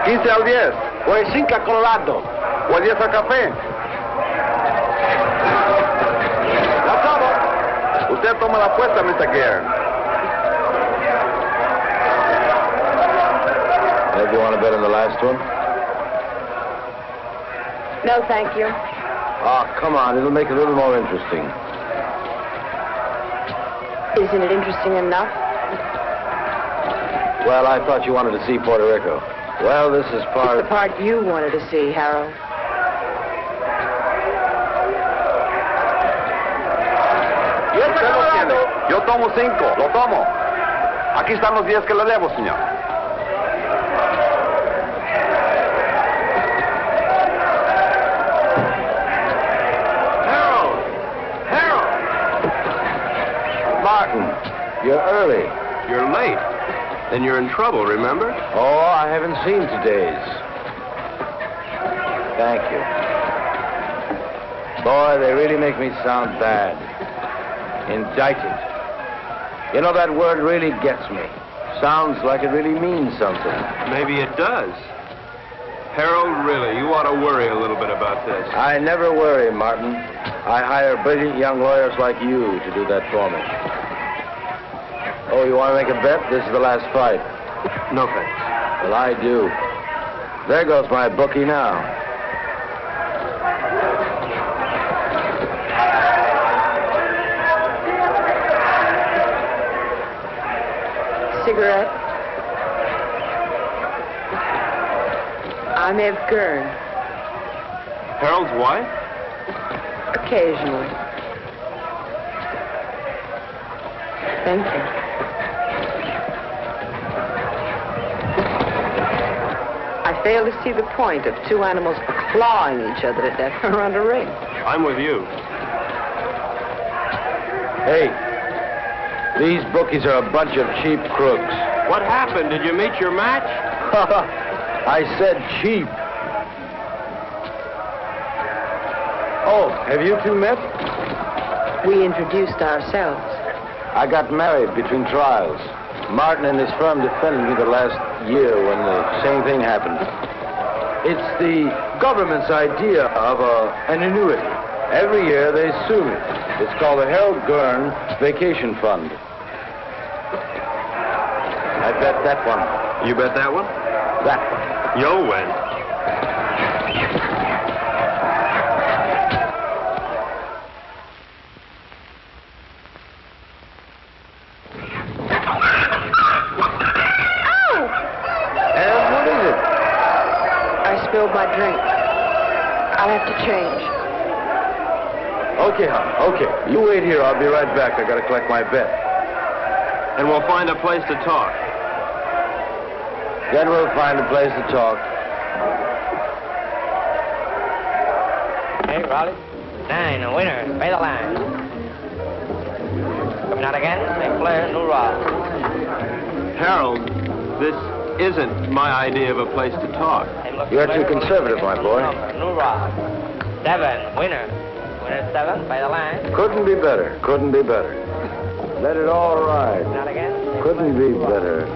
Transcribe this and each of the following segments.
15 al 10. O el 5 a Colorado. O el 10 al café. Ya estamos. Usted toma la apuesta, Mr. Guerin. Maybe you want to bet on the last one? No, thank you. Oh, come on. It'll make it a little more interesting. Isn't it interesting enough? Well, I thought you wanted to see Puerto Rico. Well, this is part... It's the part you wanted to see, Harold. Usted lo tiene. Yo tomo 5. Lo tomo. Aquí están los 10 que le debo, señor. You're early. You're late. Then you're in trouble, remember? Oh, I haven't seen today's. Thank you. Boy, they really make me sound bad. Indicted. You know, that word really gets me. Sounds like it really means something. Maybe it does. Harold, really, you ought to worry a little bit about this. I never worry, Martin. I hire brilliant young lawyers like you to do that for me. Oh, you want to make a bet? This is the last fight. No thanks. Well, I do. There goes my bookie now. Cigarette? I'm Eve Gurn. Harold's wife? Occasionally. Thank you. I fail to see the point of two animals clawing each other to death around a ring. I'm with you. Hey, these bookies are a bunch of cheap crooks. What happened? Did you meet your match? I said cheap. Oh, have you two met? We introduced ourselves. I got married between trials. Martin and his firm defended me the last year when the same thing happened. It's the government's idea of an annuity. Every year they sue me. It's called the Harold Gurn Vacation Fund. I bet that one. You bet that one? That one. You'll win. Spilled my drink. I'll have to change. Okay, hon. Okay. You wait here. I'll be right back. I gotta collect my bet. And we'll find a place to talk. Then we'll find a place to talk. Hey, Raleigh. 9, a winner. Pay the line. Coming out again. St. Clair, New Rock. Harold, this isn't my idea of a place to talk. You're too conservative, my boy. New Rock. 7, winner. Winner 7, by the line. Couldn't be better. Couldn't be better. Let it all ride. Not again. Couldn't be better.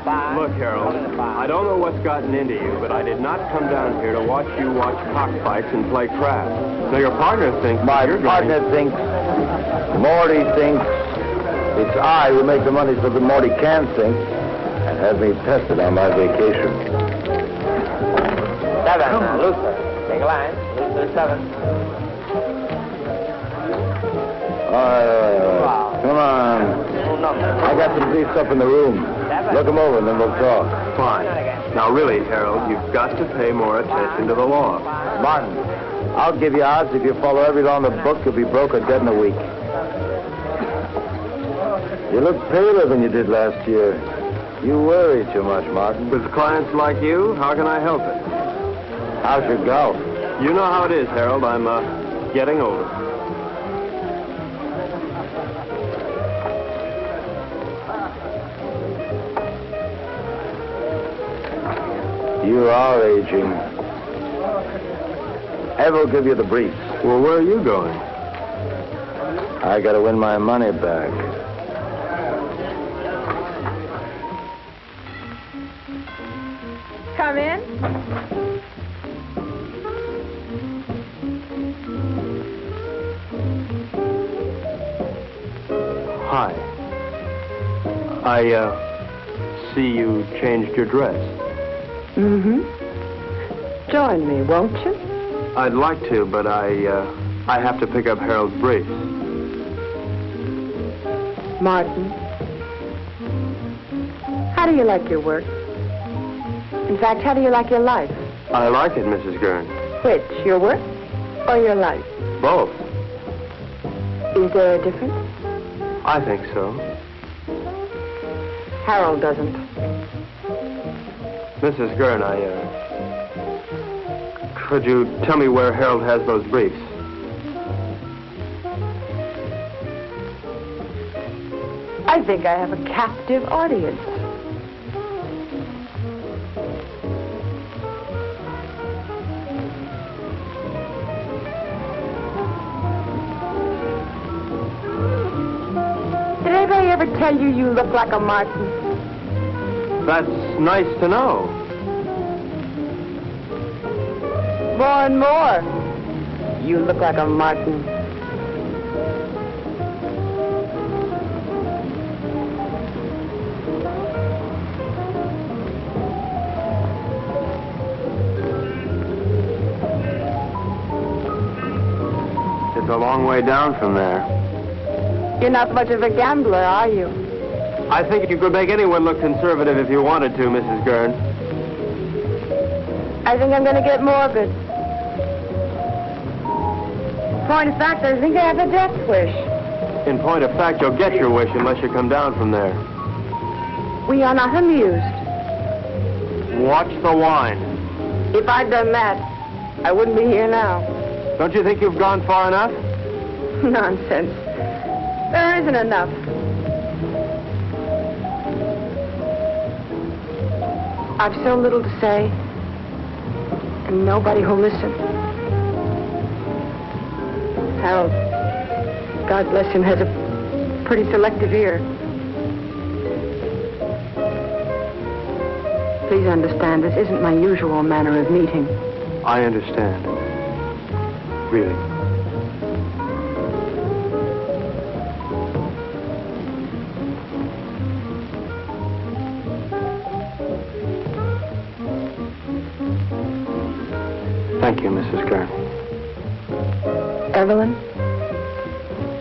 5. Look, Harold, I don't know what's gotten into you, but I did not come down here to watch you watch cockfights and play craps. Now, your partner thinks... My partner thinks, Morty thinks, it's I who make the money so that Morty can think, and has me pestered on my vacation. 7, Luther. Take a line. Luther 7. Come on. I got some beef up in the room. Look them over and then we'll talk. Fine. Now, really, Harold, you've got to pay more attention to the law. Martin, I'll give you odds if you follow every law in the book, you'll be broke or dead in a week. You look paler than you did last year. You worry too much, Martin. With clients like you, how can I help it? How's your golf? You know how it is, Harold. I'm, getting older. You are aging. Ev will give you the briefs. Well, where are you going? I gotta win my money back. Come in. Hi. I see you changed your dress. Mm-hmm. Join me, won't you? I'd like to, but I have to pick up Harold's briefs. Martin, how do you like your work? In fact, how do you like your life? I like it, Mrs. Gurn. Which, your work or your life? Both. Is there a difference? I think so. Harold doesn't. Mrs. Gurn, could you tell me where Harold has those briefs? I think I have a captive audience. Did anybody ever tell you you look like a Martin? That's nice to know. More and more. You look like a Martin. It's a long way down from there. You're not much of a gambler, are you? I think you could make anyone look conservative if you wanted to, Mrs. Gurn. I think I'm going to get morbid. Point of fact, I think I have a death wish. In point of fact, you'll get your wish unless you come down from there. We are not amused. Watch the wine. If I'd done that, I wouldn't be here now. Don't you think you've gone far enough? Nonsense. There isn't enough. I've so little to say, and nobody who'll listen. Harold, God bless him, has a pretty selective ear. Please understand, this isn't my usual manner of meeting. I understand. Really. Thank you, Mrs. Gurn. Evelyn?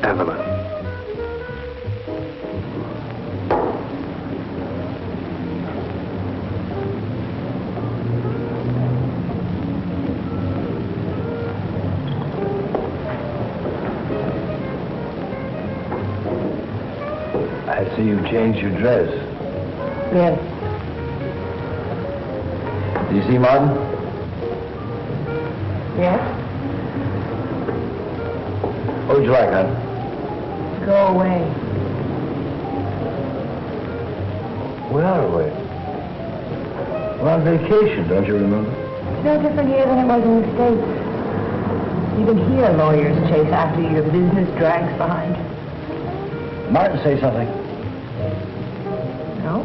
Evelyn. I see you changed your dress. Yes. Do you see Martin? Yes? What would you like, hon? Go away. We are away. We're on vacation, don't you remember? It's no different here than it was in the States. Even here, lawyers chase after you. Your business drags behind you. Martin, say something. No?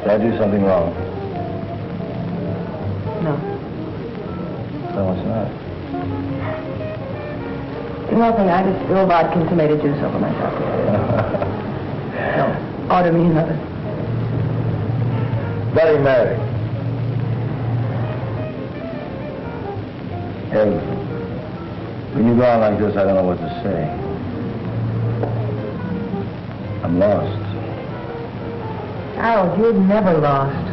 Did I do something wrong? No. No, it's not. Nothing. I just spill vodka and tomato juice over myself. No. Order me another. Bloody Mary. Hey, when you go on like this, I don't know what to say. I'm lost. Harold, you're never lost.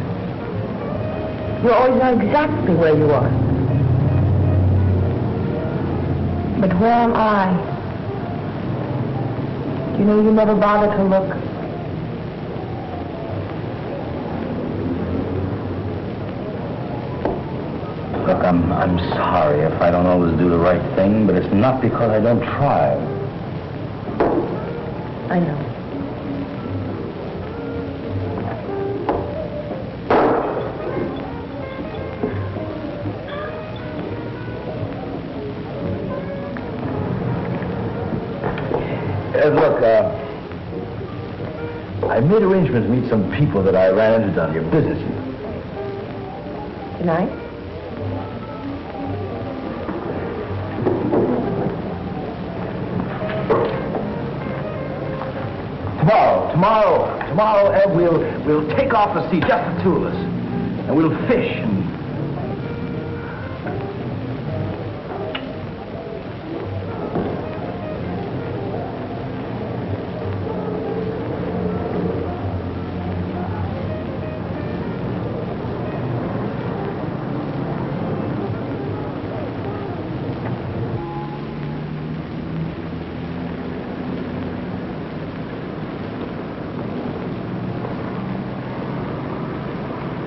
You always know exactly where you are. But where am I? You know, you never bother to look. Look, I'm sorry if I don't always do the right thing, but it's not because I don't try. I know. Look, I I made arrangements to meet some people that I ran into down here, business. Good night. Tomorrow, Ed, we'll take off the sea, just the two of us, and we'll fish and...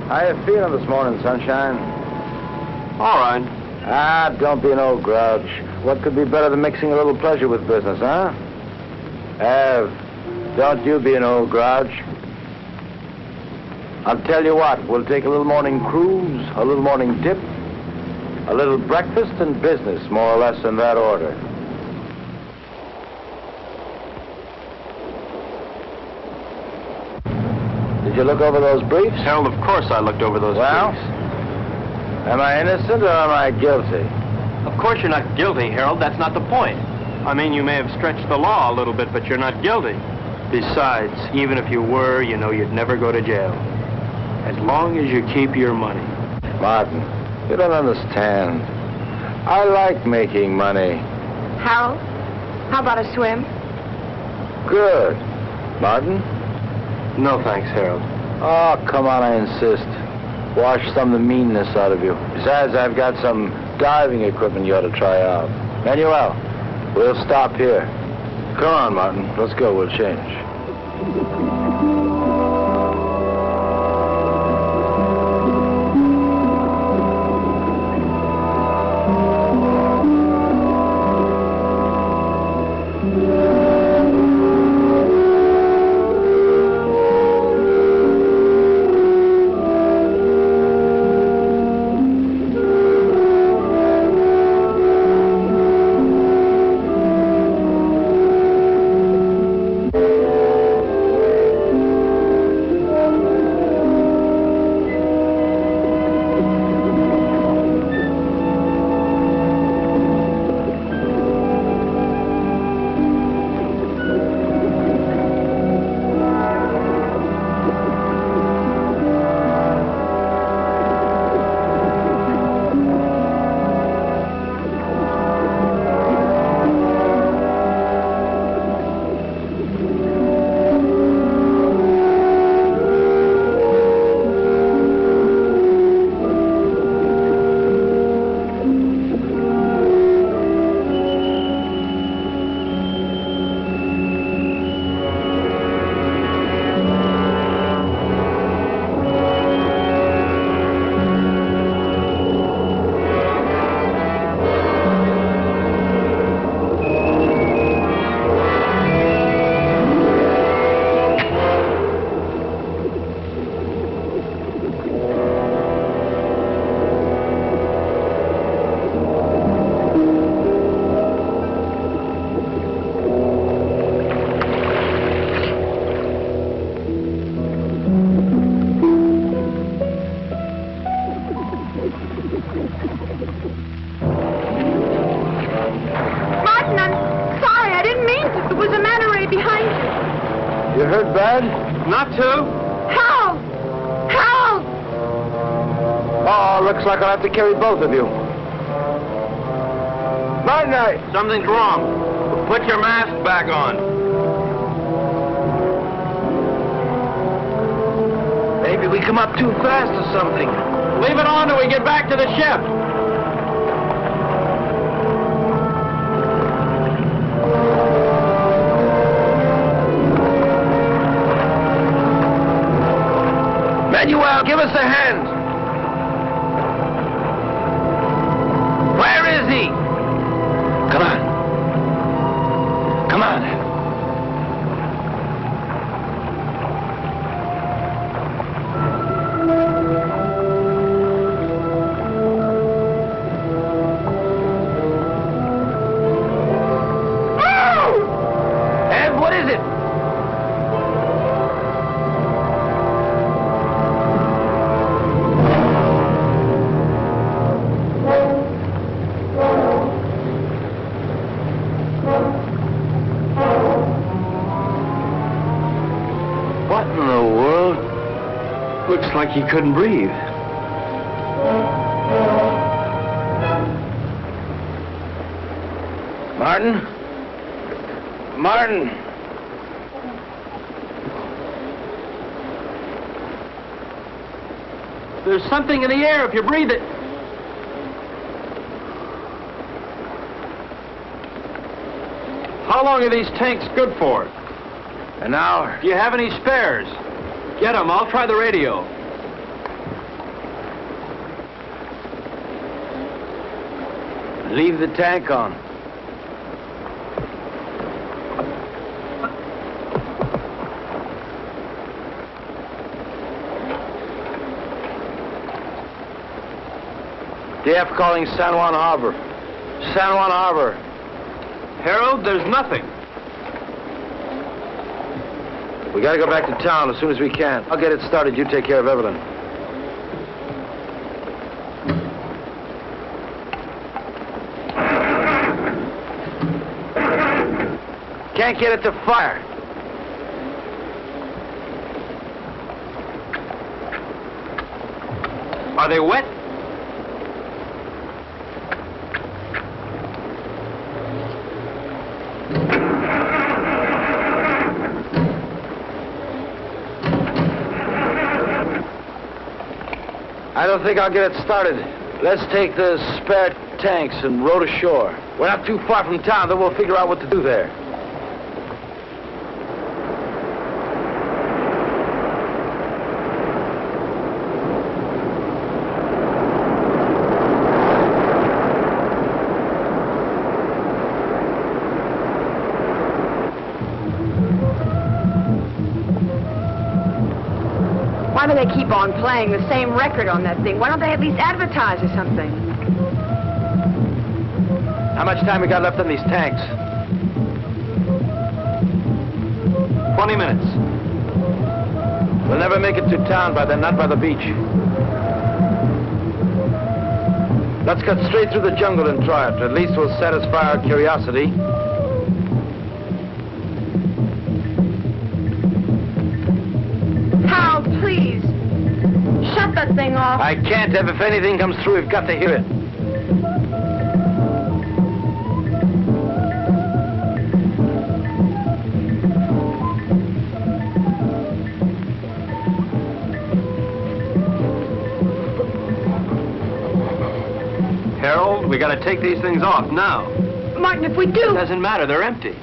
How you feeling this morning, sunshine? All right. Ah, don't be an old grouch. What could be better than mixing a little pleasure with business, huh? Ev, don't you be an old grouch. I'll tell you what, we'll take a little morning cruise, a little morning dip, a little breakfast and business, more or less in that order. Did you look over those briefs? Harold, of course I looked over those briefs. Am I innocent or am I guilty? Of course you're not guilty, Harold. That's not the point. I mean, you may have stretched the law a little bit, but you're not guilty. Besides, even if you were, you know you'd never go to jail. As long as you keep your money. Martin, you don't understand. I like making money. Harold, how about a swim? Good. Martin? No, thanks, Harold. Oh, come on, I insist. Wash some of the meanness out of you. Besides, I've got some diving equipment you ought to try out. Manuel, we'll stop here. Come on, Martin. Let's go. We'll change. You hurt bad? Not to. Help! Help! Oh, looks like I'll have to carry both of you. Night-night. Something's wrong. Put your mask back on. Maybe we come up too fast or something. Leave it on till we get back to the ship. Manuel, give us a hand. Where is he? Come on. Come on. like he couldn't breathe. Martin? Martin! There's something in the air if you breathe it. How long are these tanks good for? An hour. Do you have any spares? Get them. I'll try the radio. Leave the tank on. DF calling San Juan Harbor. San Juan Harbor. Harold, there's nothing. We gotta go back to town as soon as we can. I'll get it started. You take care of Evelyn. Can't get it to fire. Are they wet? I don't think I'll get it started. Let's take the spare tanks and row to shore. We're not too far from town, then we'll figure out what to do there. Why do they keep on playing the same record on that thing? Why don't they at least advertise or something? How much time we got left on these tanks? 20 minutes. We'll never make it to town by then, not by the beach. Let's cut straight through the jungle and try it. At least we'll satisfy our curiosity. Hal, please. Shut that thing off. I can't, Ev. If anything comes through, we've got to hear it. Harold, we gotta take these things off now. Martin, if we do... It doesn't matter, they're empty.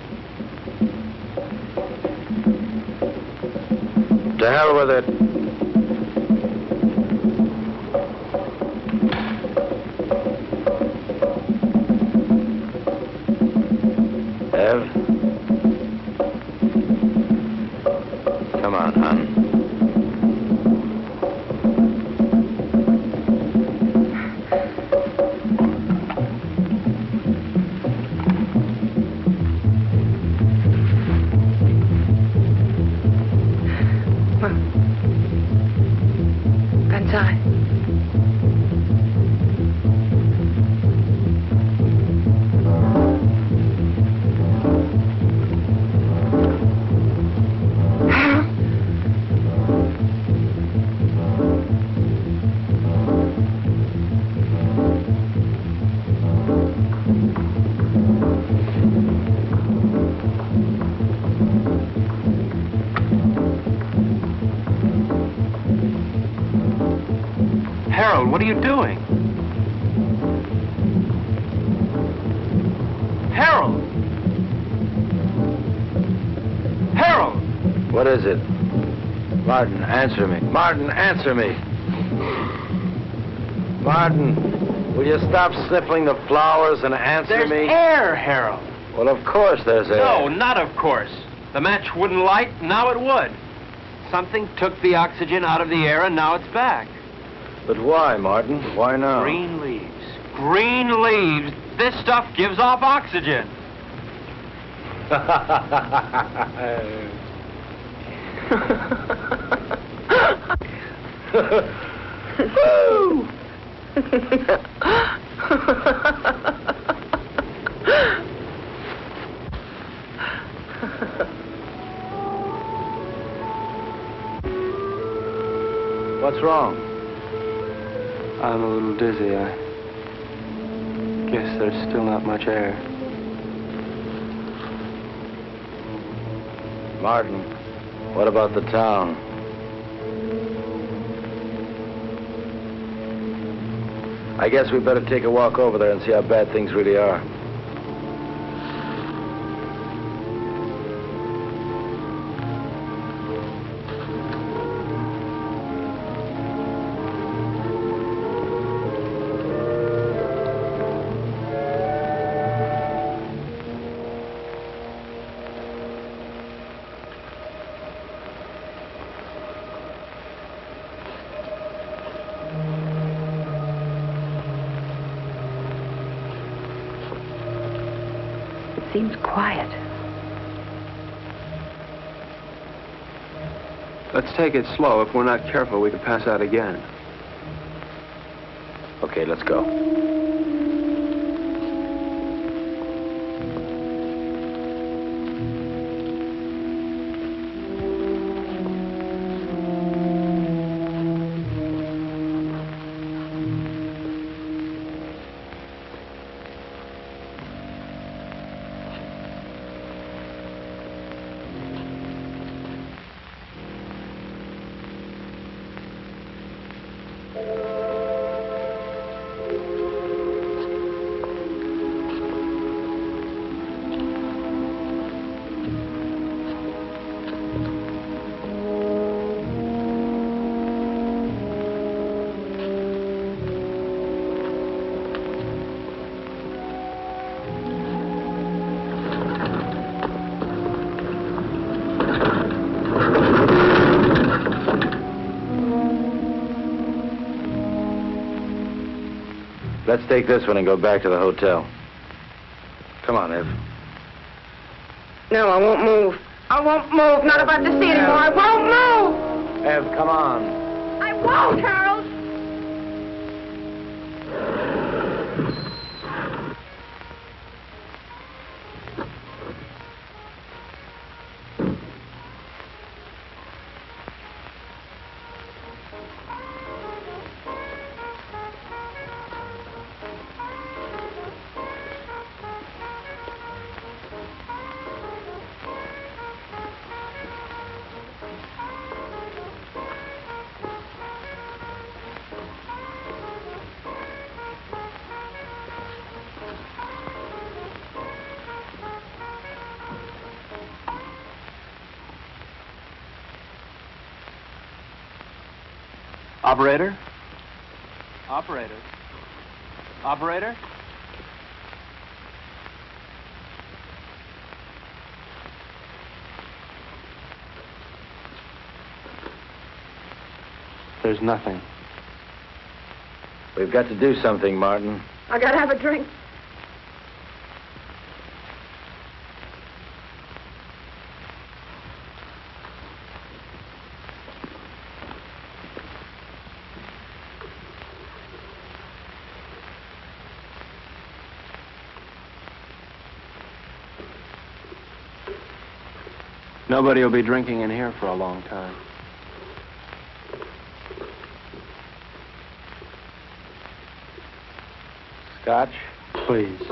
To hell with it. Ev? Come on, hon. Banzai. Harold, what are you doing? Harold! Harold! What is it? Martin, answer me. Martin, answer me. Martin, will you stop sniffling the flowers and answer There's me? air, Harold. Well, of course there's air. No, not of course. The match wouldn't light, now it would. Something took the oxygen out of the air and now it's back. But why, Martin? Why now? Green leaves. Green leaves. This stuff gives off oxygen. Woo! What's wrong? I'm a little dizzy. I guess there's still not much air. Martin, what about the town? I guess we better take a walk over there and see how bad things really are. Seems quiet. Let's take it slow. If we're not careful, we could pass out again. Okay, let's go. Let's take this one and go back to the hotel. Come on, Ev. No, I won't move. I won't move. Not if I have to see anymore. I won't move. Ev, come on. I won't, Harold. Operator? Operator? Operator? There's nothing. We've got to do something, Martin. I gotta have a drink. Nobody will be drinking in here for a long time. Scotch? Please.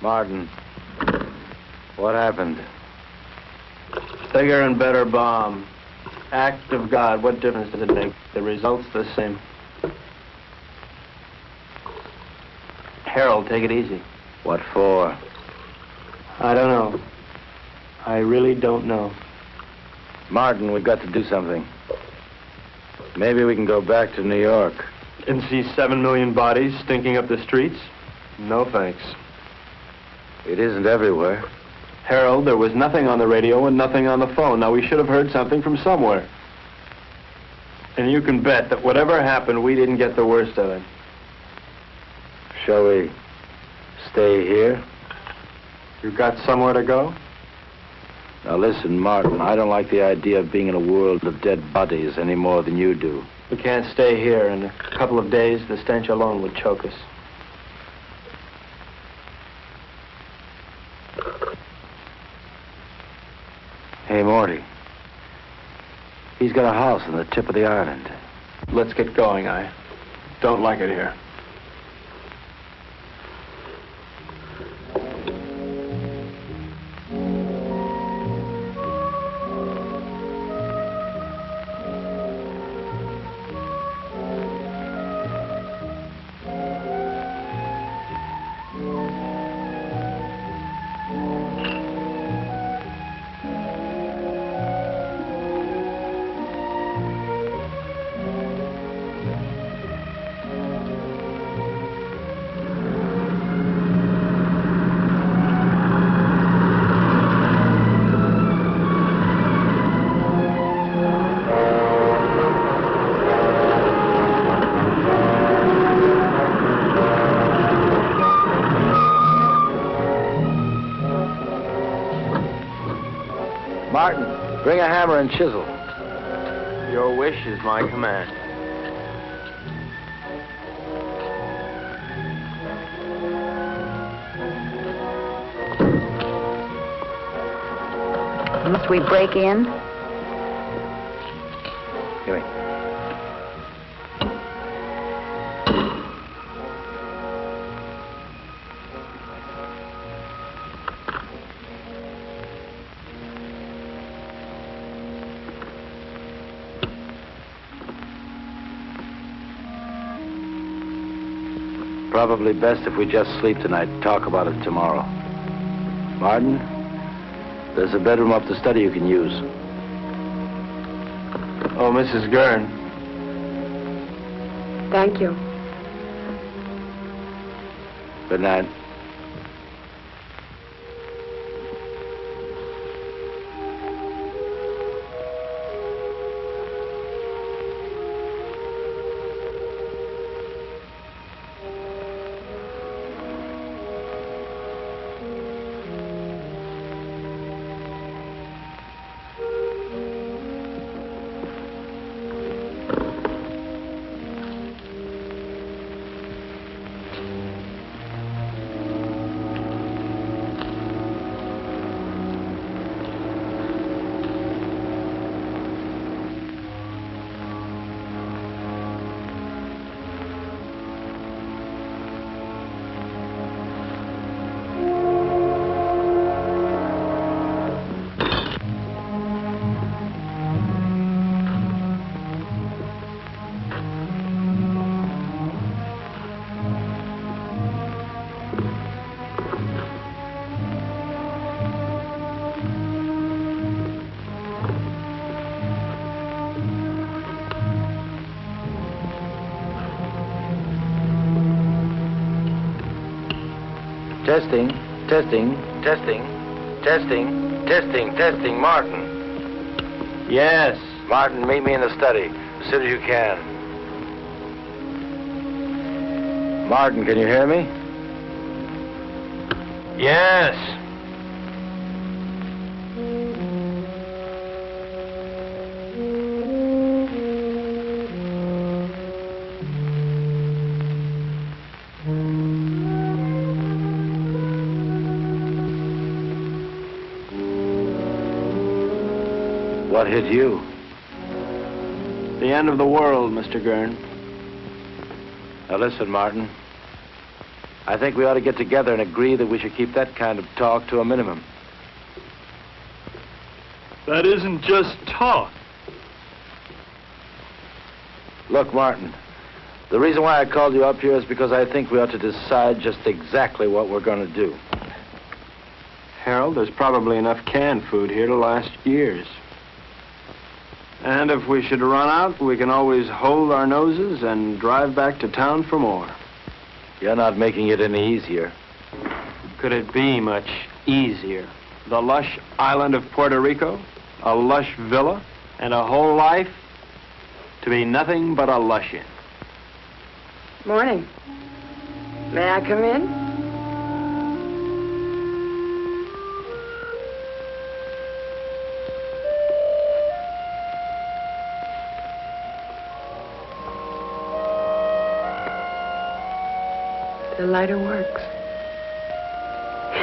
Martin, what happened? Bigger and better bomb. Act of God. What difference does it make? The result's the same. Harold, take it easy. What for? I don't know. I really don't know. Martin, we've got to do something. Maybe we can go back to New York. And see 7 million bodies stinking up the streets? No thanks. It isn't everywhere. Harold, there was nothing on the radio and nothing on the phone. Now, we should have heard something from somewhere. And you can bet that whatever happened, we didn't get the worst of it. Shall we stay here? You got somewhere to go? Now listen, Martin, I don't like the idea of being in a world of dead bodies any more than you do. We can't stay here. In a couple of days, the stench alone would choke us. Morty. He's got a house on the tip of the island. Let's get going. I don't like it here. Martin, bring a hammer and chisel. Your wish is my command. Must we break in? Give me. Probably best if we just sleep tonight, talk about it tomorrow. Martin, there's a bedroom up the study you can use. Oh, Mrs. Gurn. Thank you. Good night. Testing, testing, testing, testing, testing, testing. Martin. Yes. Martin, meet me in the study as soon as you can. Martin, can you hear me? Yes. What hit you? The end of the world, Mr. Gurn. Now listen, Martin. I think we ought to get together and agree that we should keep that kind of talk to a minimum. That isn't just talk. Look, Martin, the reason why I called you up here is because I think we ought to decide just exactly what we're going to do. Harold, there's probably enough canned food here to last years. And if we should run out, we can always hold our noses and drive back to town for more. You're not making it any easier. Could it be much easier? The lush island of Puerto Rico, a lush villa, and a whole life to be nothing but a lush-in. Morning. May I come in? The lighter works.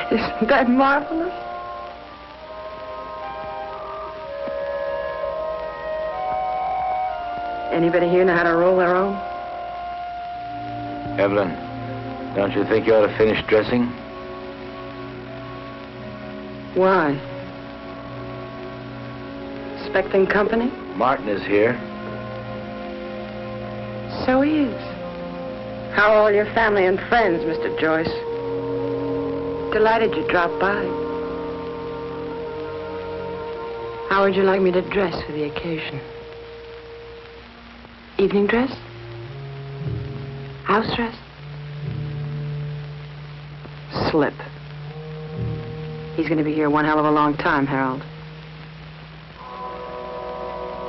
Isn't that marvelous? Anybody here know how to roll their own? Evelyn, don't you think you ought to finish dressing? Why? Expecting company? Martin is here. So he is. How are all your family and friends, Mr. Joyce? Delighted you dropped by. How would you like me to dress for the occasion? Evening dress? House dress? Slip. He's going to be here one hell of a long time, Harold.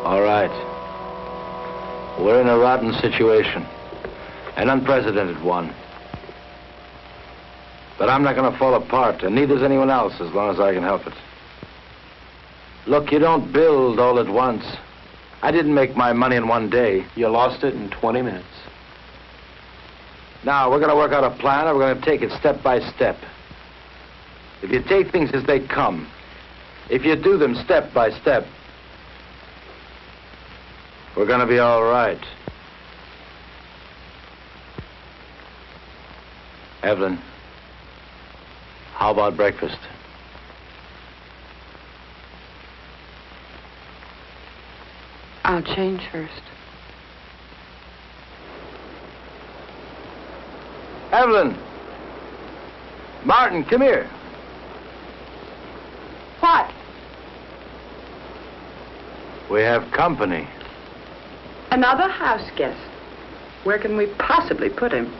All right. We're in a rotten situation. An unprecedented one. But I'm not going to fall apart, and neither's anyone else as long as I can help it. Look, you don't build all at once. I didn't make my money in one day. You lost it in 20 minutes. Now, we're going to work out a plan, and we're going to take it step by step. If you take things as they come, if you do them step by step, we're going to be all right. Evelyn, how about breakfast? I'll change first. Evelyn! Martin, come here. What? We have company. Another house guest. Where can we possibly put him?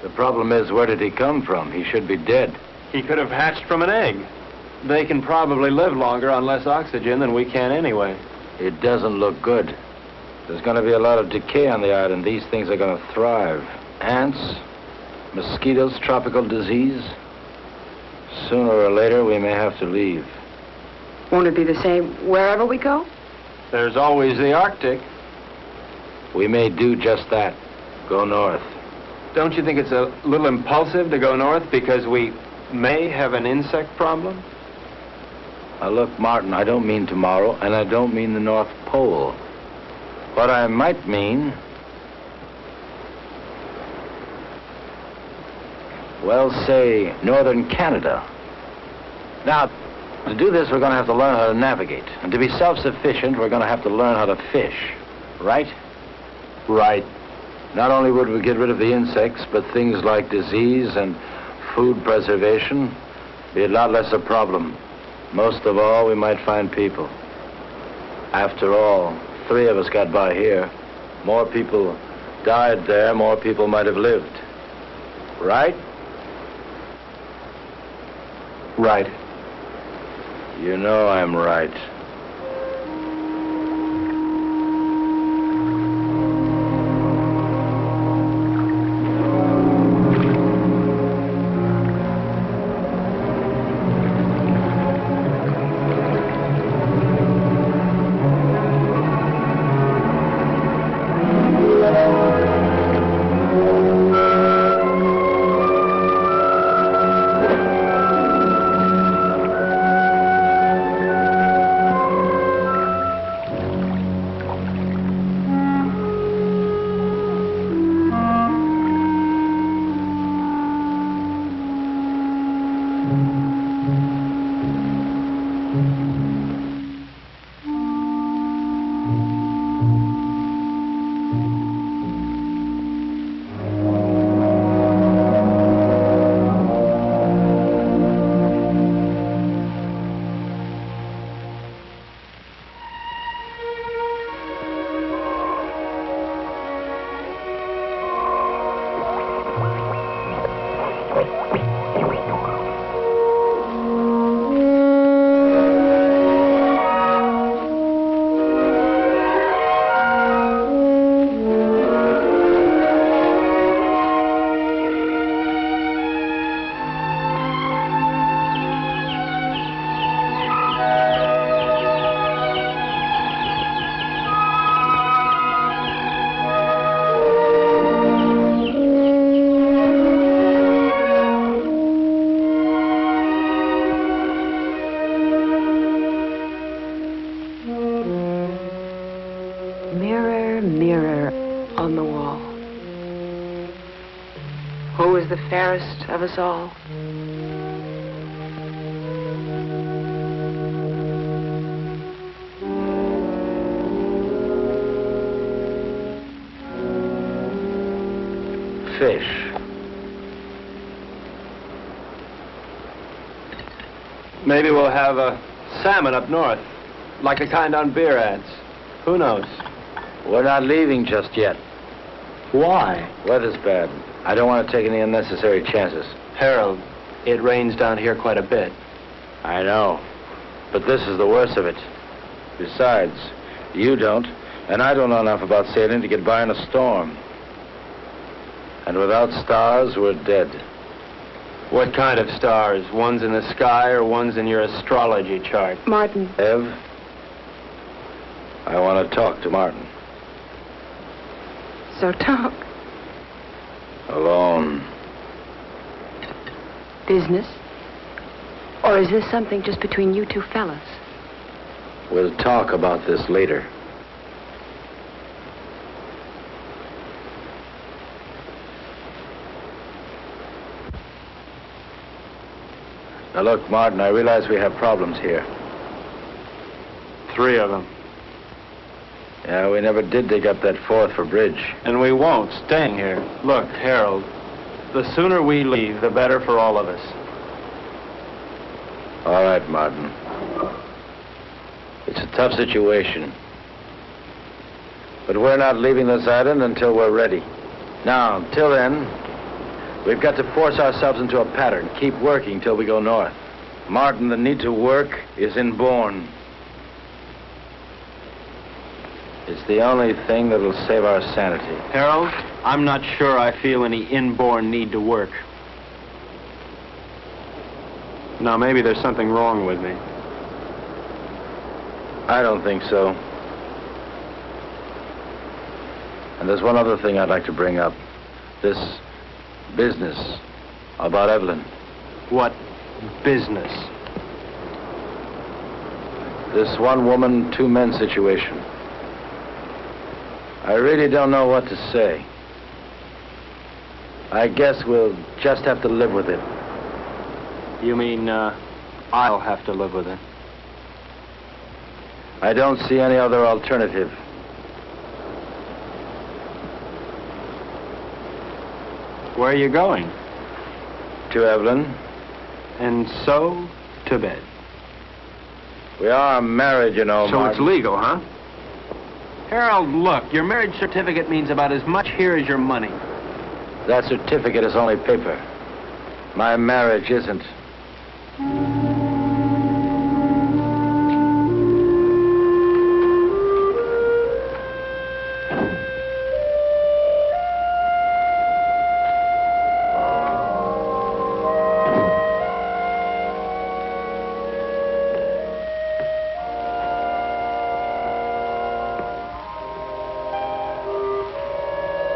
The problem is, where did he come from? He should be dead. He could have hatched from an egg. They can probably live longer on less oxygen than we can anyway. It doesn't look good. There's going to be a lot of decay on the island. These things are going to thrive. Ants, mosquitoes, tropical disease. Sooner or later, we may have to leave. Won't it be the same wherever we go? There's always the Arctic. We may do just that. Go north. Don't you think it's a little impulsive to go north because we may have an insect problem? Now look, Martin, I don't mean tomorrow, and I don't mean the North Pole. What I might mean... well, say, northern Canada. Now, to do this, we're going to have to learn how to navigate. And to be self-sufficient, we're going to have to learn how to fish. Right? Right. Not only would we get rid of the insects, but things like disease and food preservation be a lot less a problem. Most of all, we might find people. After all, 3 of us got by here. More people died there, more people might have lived. Right? Right. You know I'm right. Mirror, mirror on the wall. Who is the fairest of us all? Fish. Maybe we'll have a salmon up north, like the kind on beer ads. Who knows? We're not leaving just yet. Why? Weather's bad. I don't want to take any unnecessary chances. Harold, it rains down here quite a bit. I know. But this is the worst of it. Besides, you don't, and I don't know enough about sailing to get by in a storm. And without stars, we're dead. What kind of stars? Ones in the sky or ones in your astrology chart? Martin. Ev, I want to talk to Martin. So talk. Alone. Business? Or is this something just between you two fellas? We'll talk about this later. Now look, Martin, I realize we have problems here. 3 of them. Yeah, we never did dig up that 4th for bridge. And we won't, staying here. Look, Harold, the sooner we leave, the better for all of us. All right, Martin. It's a tough situation. But we're not leaving this island until we're ready. Now, until then, we've got to force ourselves into a pattern. Keep working till we go north. Martin, the need to work is inborn. It's the only thing that'll save our sanity. Harold, I'm not sure I feel any inborn need to work. Now, maybe there's something wrong with me. I don't think so. And there's one other thing I'd like to bring up. This business about Evelyn. What business? This 1 woman, 2 men situation. I really don't know what to say. I guess we'll just have to live with it. You mean, I'll have to live with it? I don't see any other alternative. Where are you going? To Evelyn. And so, to bed. We are married, you know, So Martin. it's legal, huh? Harold, look, your marriage certificate means about as much here as your money. That certificate is only paper. My marriage isn't.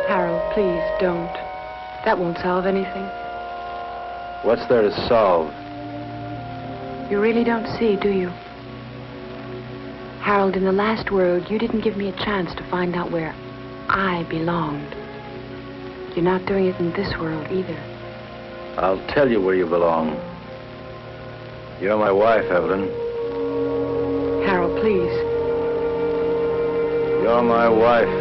Harold, please don't. That won't solve anything. What's there to solve? You really don't see, do you? Harold, in the last world, you didn't give me a chance to find out where I belonged. You're not doing it in this world either. I'll tell you where you belong. You're my wife, Evelyn. Harold, please. You're my wife.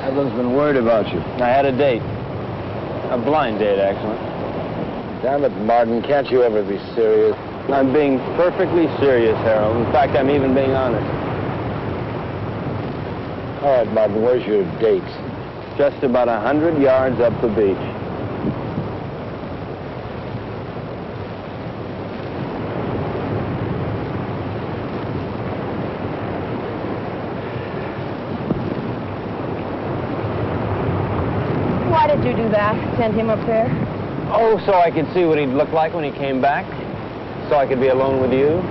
Evelyn's been worried about you. I had a date. A blind date, actually. Damn it, Martin, can't you ever be serious? I'm being perfectly serious, Harold. In fact, I'm even being honest. All right, Martin, where's your date? Just about 100 yards up the beach. Why did you do that? Send him up there? Oh, so I could see what he'd look like when he came back. So I could be alone with you.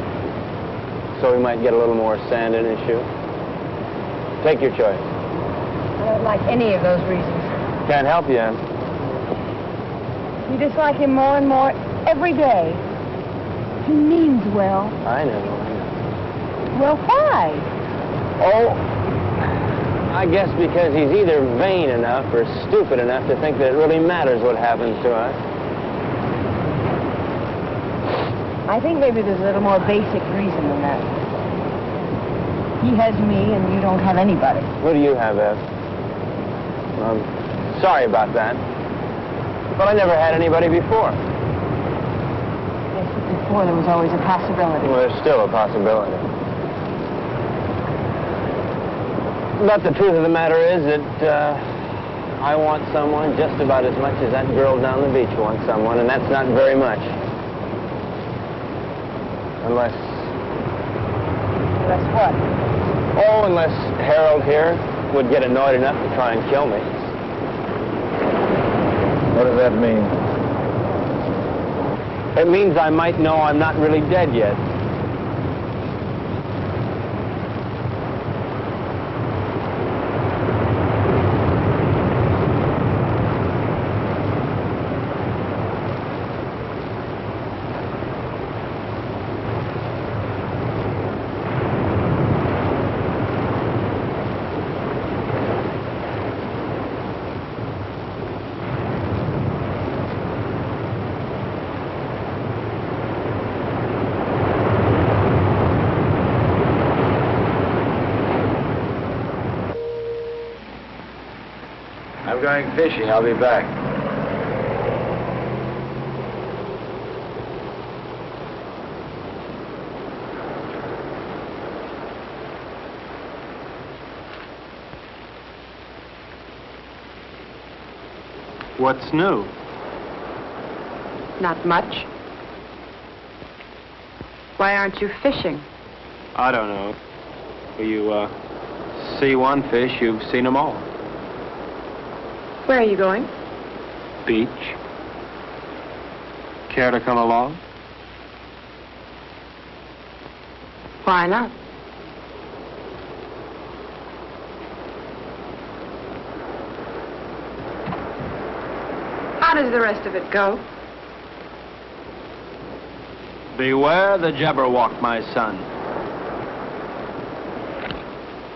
So he might get a little more sand in his shoe. Take your choice. I don't like any of those reasons. Can't help you, Em. You dislike him more and more every day. He means well. I know. Well, why? Oh, I guess because he's either vain enough or stupid enough to think that it really matters what happens to us. I think maybe there's a little more basic reason than that. He has me and you don't have anybody. What do you have, Ev? I'm sorry about that. But I never had anybody before. Yes, but before there was always a possibility. Well, there's still a possibility. But the truth of the matter is that I want someone just about as much as that girl down the beach wants someone, and that's not very much. Unless... Unless what? Oh, unless Harold here would get annoyed enough to try and kill me. What does that mean? It means I might know I'm not really dead yet. I'm going fishing. I'll be back. What's new? Not much. Why aren't you fishing? I don't know. You, see one fish, you've seen them all. Where are you going? Beach. Care to come along? Why not? How does the rest of it go? Beware the Jabberwock, my son.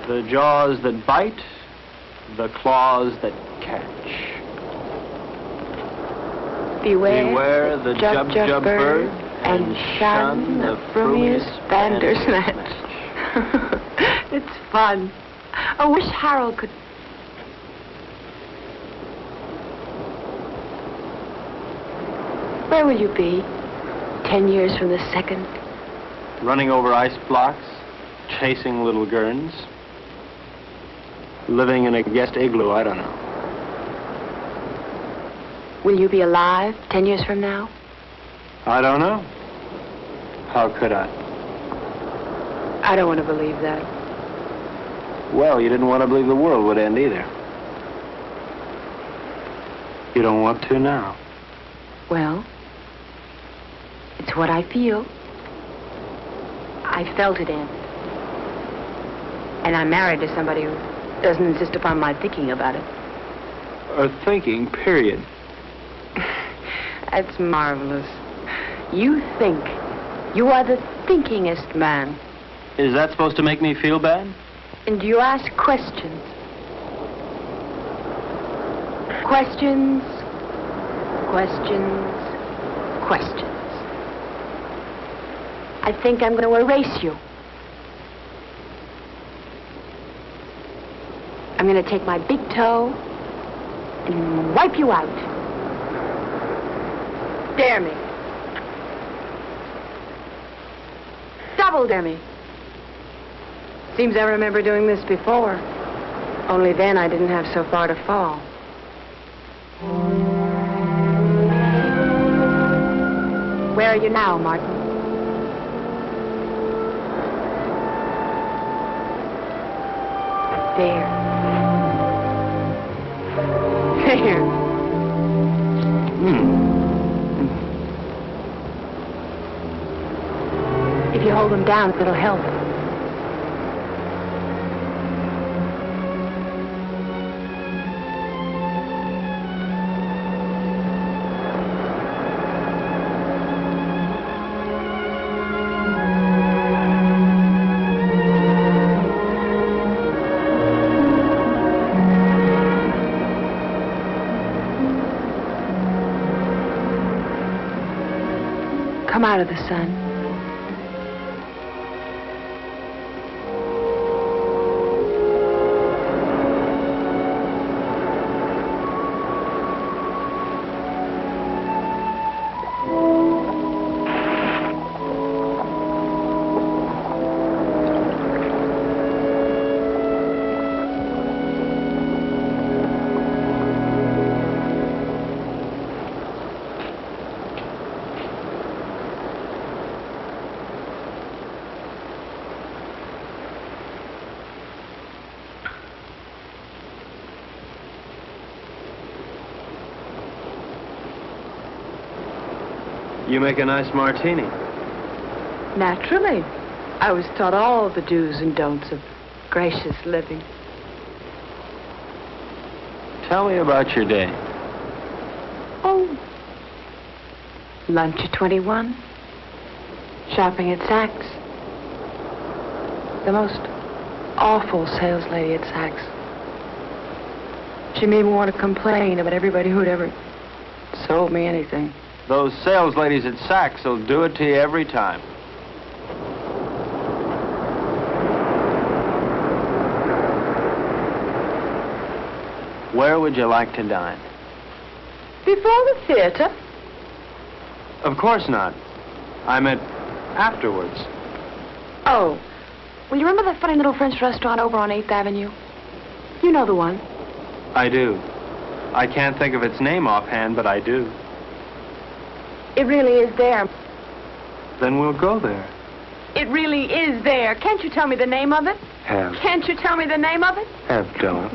The jaws that bite, the claws that catch. Beware the jub bird and shun the frumious bandersnatch. It's fun. I wish Harold could... Where will you be 10 years from the second? Running over ice blocks, chasing little gurns, living in a guest igloo, I don't know. Will you be alive 10 years from now? I don't know. How could I? I don't want to believe that. Well, you didn't want to believe the world would end either. You don't want to now. Well, it's what I feel. I felt it end. And I'm married to somebody who doesn't insist upon my thinking about it. Thinking, period. That's marvelous. You think. You are the thinkingest man. Is that supposed to make me feel bad? And you ask questions. Questions, questions, questions. I think I'm going to erase you. I'm going to take my big toe and wipe you out. Dare me. Double dare me. Seems I remember doing this before. Only then I didn't have so far to fall. Where are you now, Martin? There. There. If you hold them down, it'll help. Come out of the sun. You make a nice martini. Naturally. I was taught all the do's and don'ts of gracious living. Tell me about your day. Oh. Lunch at 21. Shopping at Saks. The most awful sales lady at Saks. She made me want to complain about everybody who'd ever sold me anything. Those sales ladies at Saks will do it to you every time. Where would you like to dine? Before the theater? Of course not. I meant afterwards. Oh. Well, you remember that funny little French restaurant over on 8th Avenue? You know the one. I do. I can't think of its name offhand, but I do. It really is there. Then we'll go there. It really is there. Can't you tell me the name of it? Have. Can't you tell me the name of it? Have don't.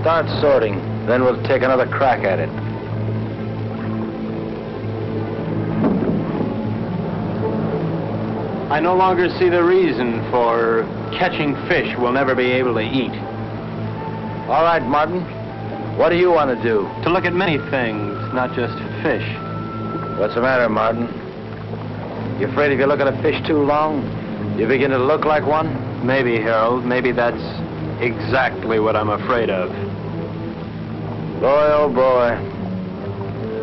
Start sorting, then we'll take another crack at it. I no longer see the reason for catching fish we'll never be able to eat. All right, Martin. What do you want to do? To look at many things, not just fish. What's the matter, Martin? You afraid if you look at a fish too long, you begin to look like one? Maybe, Harold. Maybe that's exactly what I'm afraid of. Boy, oh boy.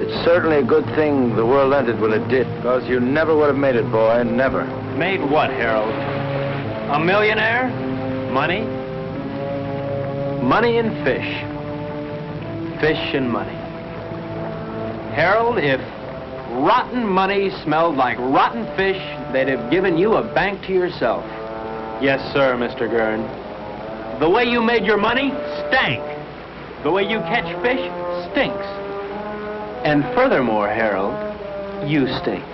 It's certainly a good thing the world ended when it did, because you never would have made it, boy, never. Made what, Harold? A millionaire? Money? Money and fish. Fish and money. Harold, if rotten money smelled like rotten fish, they'd have given you a bank to yourself. Yes, sir, Mr. Gurn. The way you made your money stank. The way you catch fish stinks. And furthermore, Harold, you stink.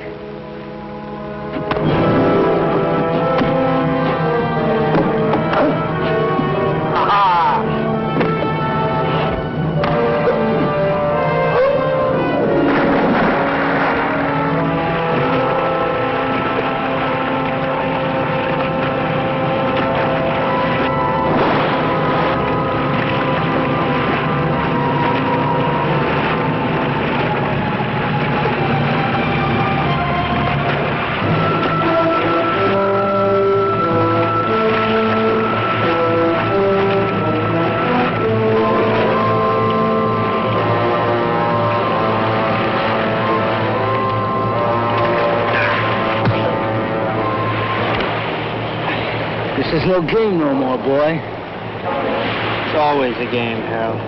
no game no more, boy. It's always a game, Harold.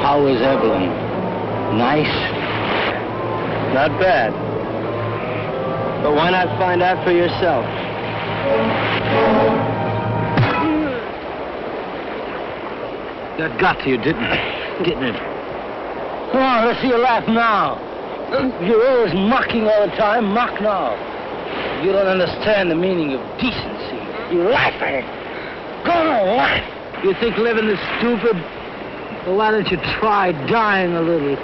How is Evelyn? Nice? Not bad. But why not find out for yourself? That got to you, didn't it? Come on, let's see you laugh now. You're always mocking all the time. Mock now. You don't understand the meaning of decency. You laugh at it. Go on, laugh. You think living is stupid? Well, why don't you try dying a little?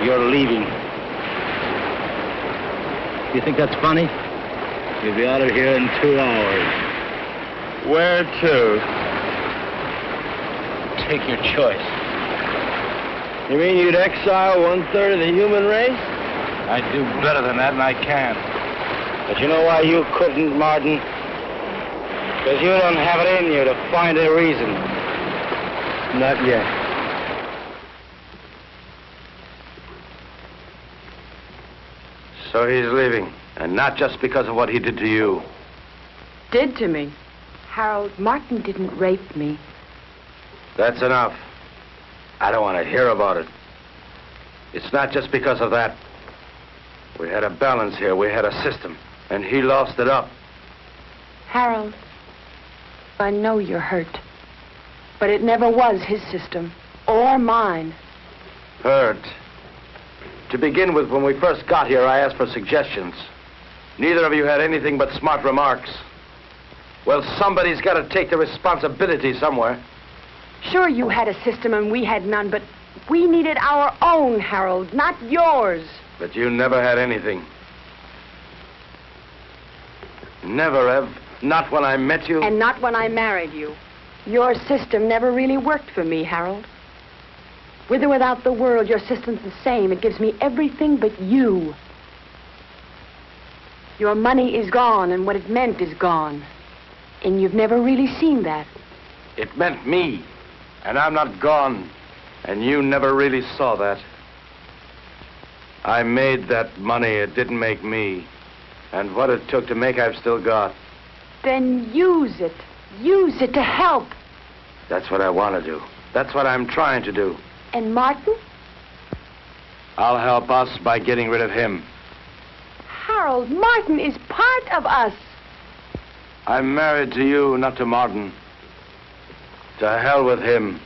You're leaving. You think that's funny? You'll be out of here in 2 hours. Where to? Take your choice. You mean you'd exile 1/3 of the human race? I'd do better than that, and I can. But you know why you couldn't, Martin? Because you don't have it in you to find a reason. Not yet. So he's leaving, and not just because of what he did to you. Did to me. Harold, Martin didn't rape me. That's enough. I don't want to hear about it. It's not just because of that. We had a balance here. We had a system, and he lost it up. Harold, I know you're hurt. But it never was his system, or mine. Hurt. To begin with, when we first got here, I asked for suggestions. Neither of you had anything but smart remarks. Well, somebody's got to take the responsibility somewhere. Sure, you had a system and we had none, but we needed our own, Harold, not yours. But you never had anything. Never, Ev. Not when I met you. And not when I married you. Your system never really worked for me, Harold. With or without the world, your system's the same. It gives me everything but you. Your money is gone, and what it meant is gone. And you've never really seen that. It meant me. And I'm not gone. And you never really saw that. I made that money. It didn't make me. And what it took to make, I've still got. Then use it. Use it to help. That's what I want to do. That's what I'm trying to do. And Martin? I'll help us by getting rid of him. Harold, Martin is part of us. I'm married to you, not to Martin. To hell with him.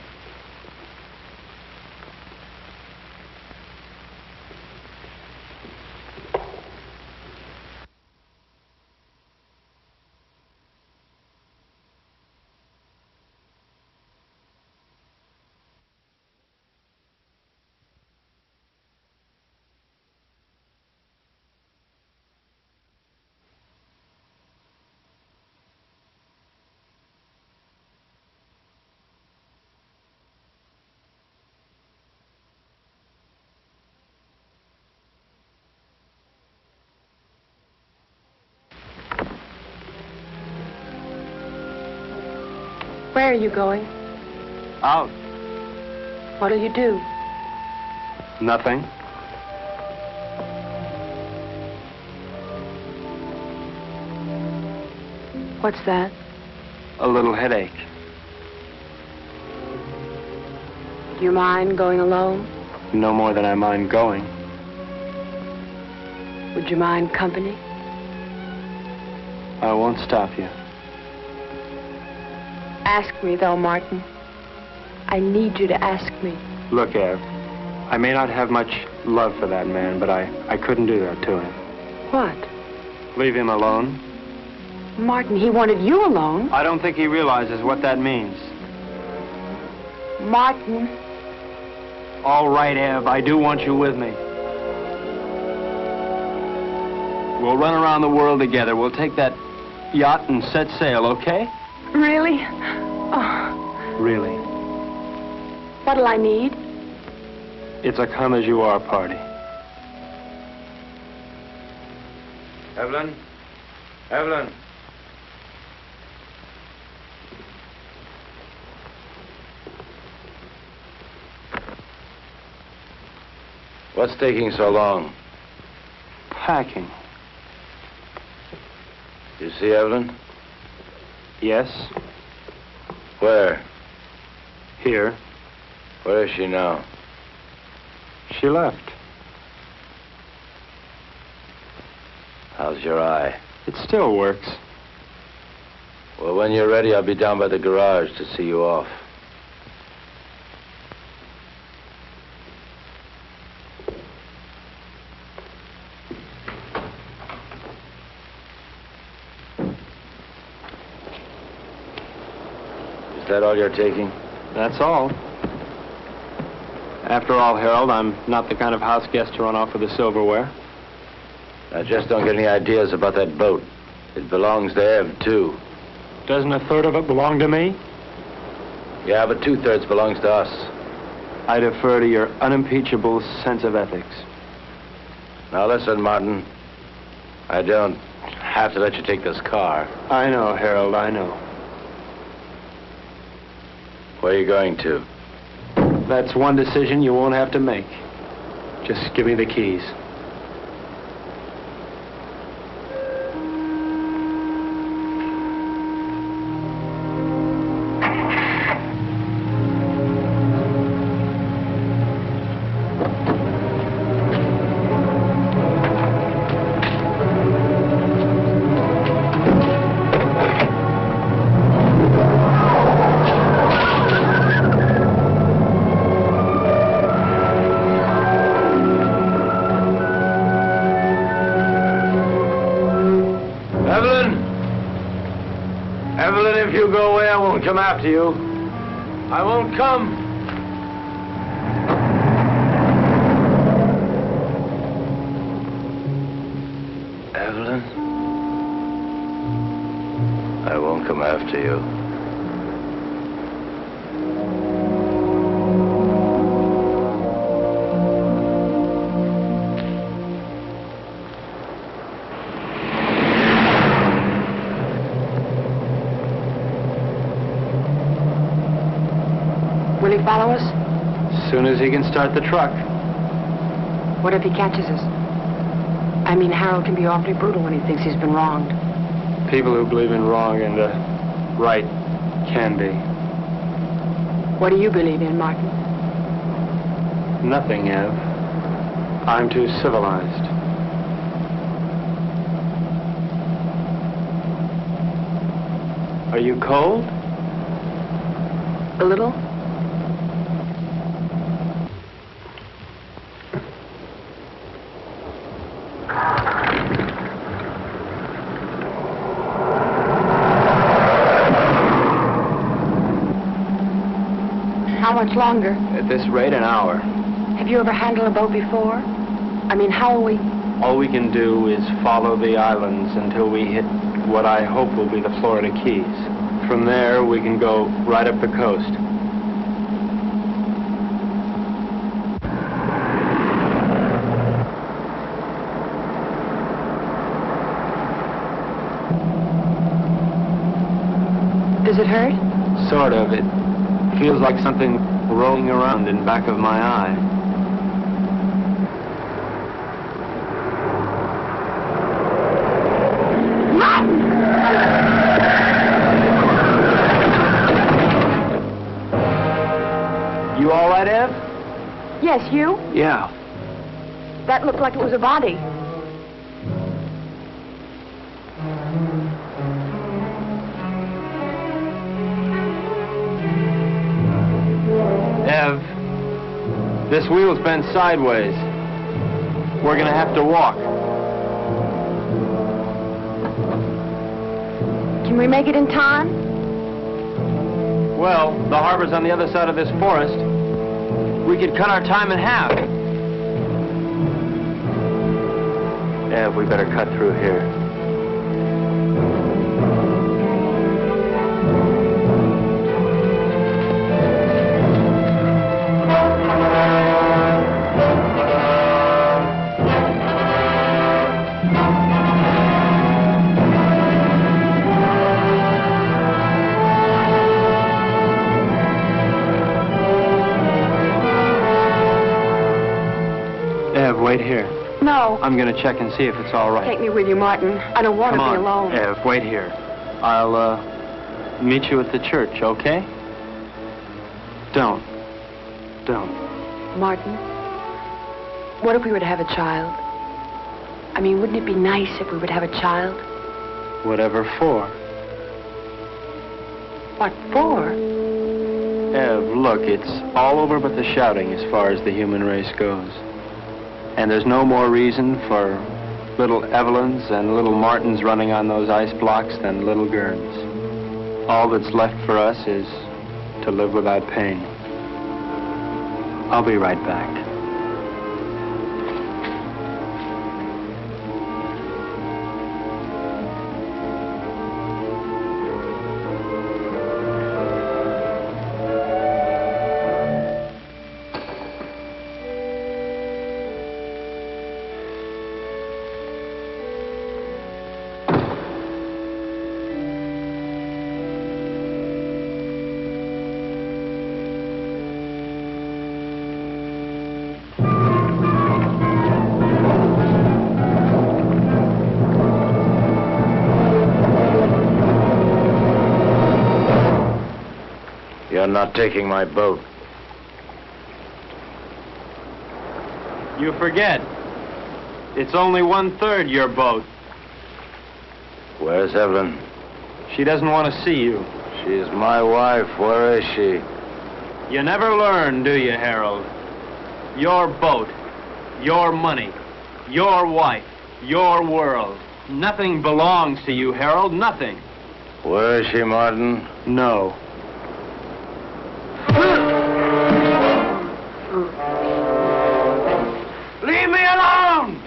Where are you going? Out. What'll you do? Nothing. What's that? A little headache. Do you mind going alone? No more than I mind going. Would you mind company? I won't stop you. Ask me, though, Martin. I need you to ask me. Look, Ev, I may not have much love for that man, but I couldn't do that to him. What? Leave him alone? Martin, he wanted you alone. I don't think he realizes what that means. Martin. All right, Ev, I do want you with me. We'll run around the world together. We'll take that yacht and set sail, okay? Really? Oh. Really. What'll I need? It's a come-as-you-are party. Evelyn? Evelyn? What's taking so long? Packing. You see, Evelyn? Yes, Where? here. Where is she now? She left. How's your eye? It still works. Well, when you're ready, I'll be down by the garage to see you off. Is that all you're taking? That's all. After all, Harold, I'm not the kind of house guest to run off with the silverware. Now, just don't get any ideas about that boat. It belongs to Ev, too. Doesn't a third of it belong to me? Yeah, but 2/3 belongs to us. I defer to your unimpeachable sense of ethics. Now, listen, Martin. I don't have to let you take this car. I know, Harold, I know. Where are you going to? That's one decision you won't have to make. Just give me the keys. Evelyn, if you go away, I won't come after you. I won't come. Evelyn? I won't come after you. Will he follow us? As soon as he can start the truck. What if he catches us? I mean, Harold can be awfully brutal when he thinks he's been wronged. People who believe in wrong and right can be. What do you believe in, Martin? Nothing, Ev. I'm too civilized. Are you cold? A little? How much longer? At this rate, an hour. Have you ever handled a boat before? I mean, how will we... All we can do is follow the islands until we hit what I hope will be the Florida Keys. From there, we can go right up the coast. Does it hurt? Sort of. It feels like something rolling around in back of my eye. You all right, Ev? Yes, you? Yeah. That looked like it was a body. Ev, this wheel's bent sideways. We're gonna have to walk. Can we make it in time? Well, the harbor's on the other side of this forest. We could cut our time in half. Ev, we better cut through here. Ev, wait here. No. I'm gonna check and see if it's all right. Take me with you, Martin. I don't want Come to on, be alone. Ev, wait here. I'll meet you at the church, okay? Don't. Martin, what if we were to have a child? I mean, wouldn't it be nice if we would have a child? Whatever for. What for? Ev, look, it's all over but the shouting as far as the human race goes. And there's no more reason for little Evelyns and little Martins running on those ice blocks than little Gerns. All that's left for us is to live without pain. I'll be right back. You're not taking my boat. You forget. It's only 1/3 your boat. Where's Evelyn? She doesn't want to see you. She's my wife. Where is she? You never learn, do you, Harold? Your boat, your money, your wife, your world. Nothing belongs to you, Harold, nothing. Where is she, Martin? No. Leave me alone!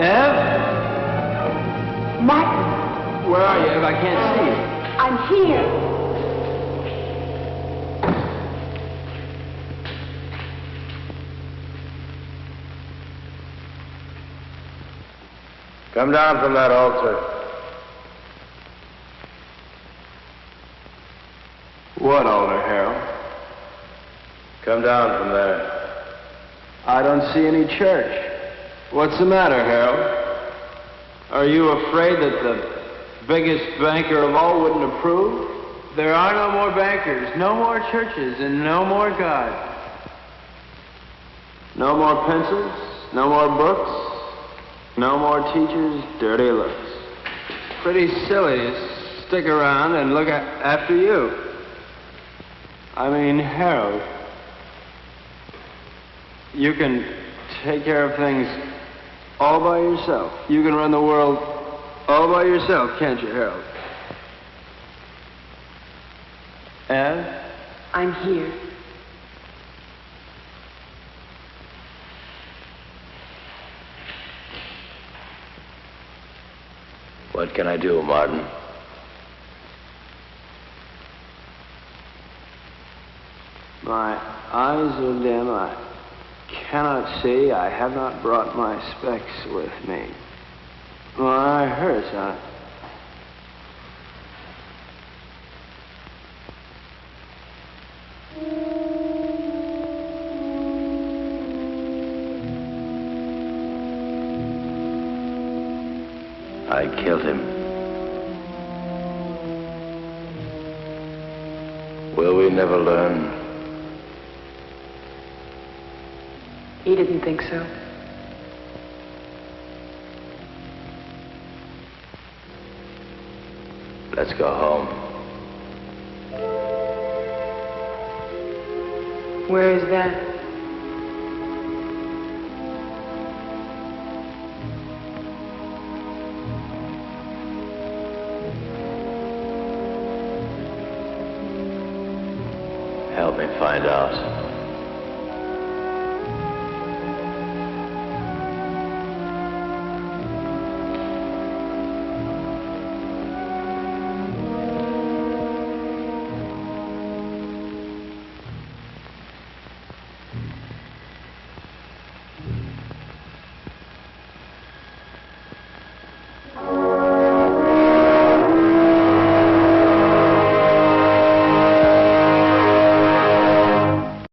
Ev? Martin, Where are you, Ev? I can't see you. I'm here. Come down from that altar. What altar, Harold? Come down from there. I don't see any church. What's the matter, Harold? Are you afraid that the biggest banker of all wouldn't approve? There are no more bankers, no more churches, and no more God. No more pencils, no more books, no more teachers, dirty looks. Pretty silly to stick around and look after you. I mean, Harold, you can take care of things all by yourself. You can run the world all by yourself, can't you, Harold? Ev? I'm here. What can I do, Martin? My eyes are dim. I cannot see. I have not brought my specs with me. My eye hurts, huh? I killed him. Will we never learn? He didn't think so. Let's go home. Where is that? Help me find out.